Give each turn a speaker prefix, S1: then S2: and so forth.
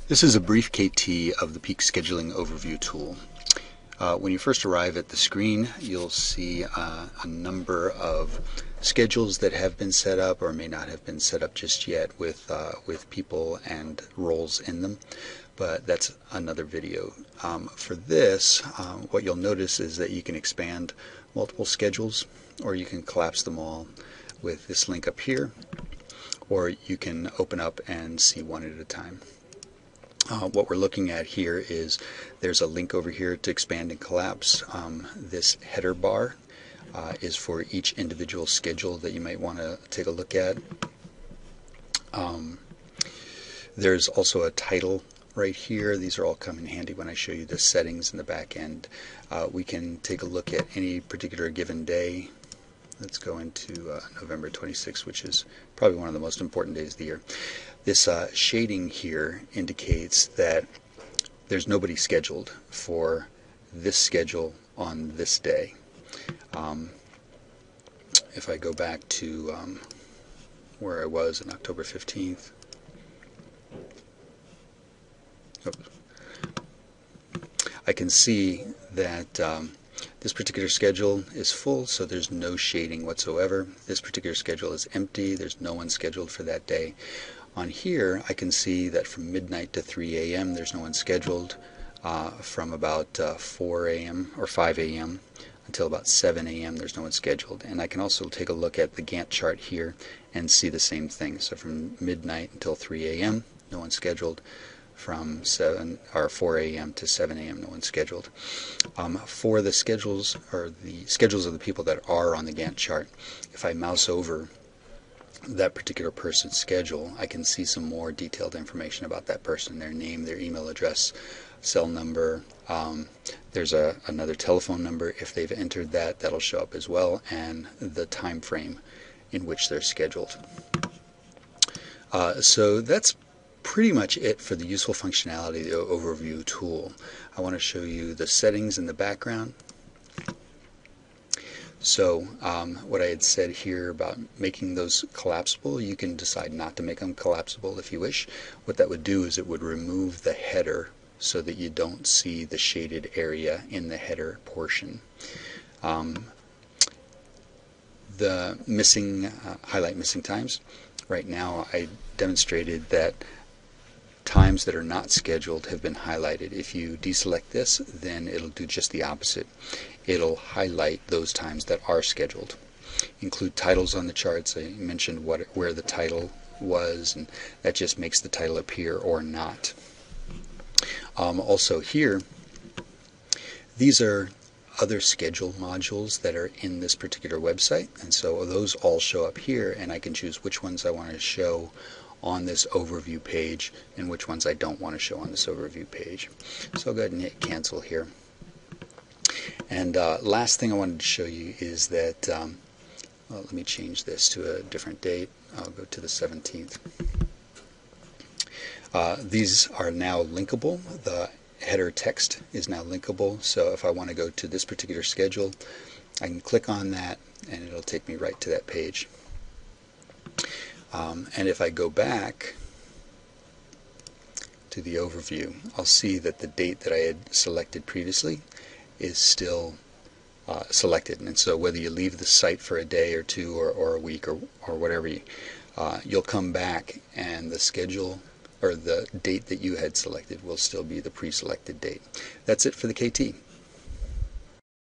S1: This is a brief KT of the Peak Scheduling Overview tool. When you first arrive at the screen, you'll see a number of schedules that have been set up or may not have been set up just yet with people and roles in them, but that's another video. For this, what you'll notice is that you can expand multiple schedules, or you can collapse them all with this link up here, or you can open up and see one at a time. What we're looking at here is there's a link over here to expand and collapse. This header bar is for each individual schedule that you might want to take a look at. There's also a title right here. These are all come in handy when I show you the settings in the back end. We can take a look at any particular given day. Let's go into November 26th, which is probably one of the most important days of the year. This shading here indicates that there's nobody scheduled for this schedule on this day. If I go back to where I was on October 15th, I can see that this particular schedule is full, so there's no shading whatsoever. This particular schedule is empty. There's no one scheduled for that day. On here, I can see that from midnight to 3 a.m. there's no one scheduled. From about 4 a.m. or 5 a.m. until about 7 a.m. there's no one scheduled. And I can also take a look at the Gantt chart here and see the same thing. So from midnight until 3 a.m. no one scheduled. From 4 a.m. to 7 a.m. no one scheduled. For the schedules, or the schedules of the people that are on the Gantt chart, if I mouse over that particular person's schedule, I can see some more detailed information about that person, their name, their email address, cell number. There's another telephone number. If they've entered that, that'll show up as well, and the time frame in which they're scheduled. So that's pretty much it for the useful functionality of the overview tool. I want to show you the settings in the background. So what I had said here about making those collapsible, you can decide not to make them collapsible if you wish. What that would do is it would remove the header so that you don't see the shaded area in the header portion. The missing, highlight missing times. Right now I demonstrated that times that are not scheduled have been highlighted. If you deselect this, then it'll do just the opposite. It'll highlight those times that are scheduled. Include titles on the charts. I mentioned where the title was, and that just makes the title appear or not. Also here, these are other schedule modules that are in this particular website, and so those all show up here, and I can choose which ones I want to show on this overview page and which ones I don't want to show on this overview page. So I'll go ahead and hit cancel here. And last thing I wanted to show you is that, well, let me change this to a different date. I'll go to the 17th. These are now linkable. The header text is now linkable, so if I want to go to this particular schedule, I can click on that and it'll take me right to that page. And if I go back to the overview, I'll see that the date that I had selected previously is still selected. And so whether you leave the site for a day or two or a week or whatever, you'll come back and the schedule or the date that you had selected will still be the pre-selected date. That's it for the KT.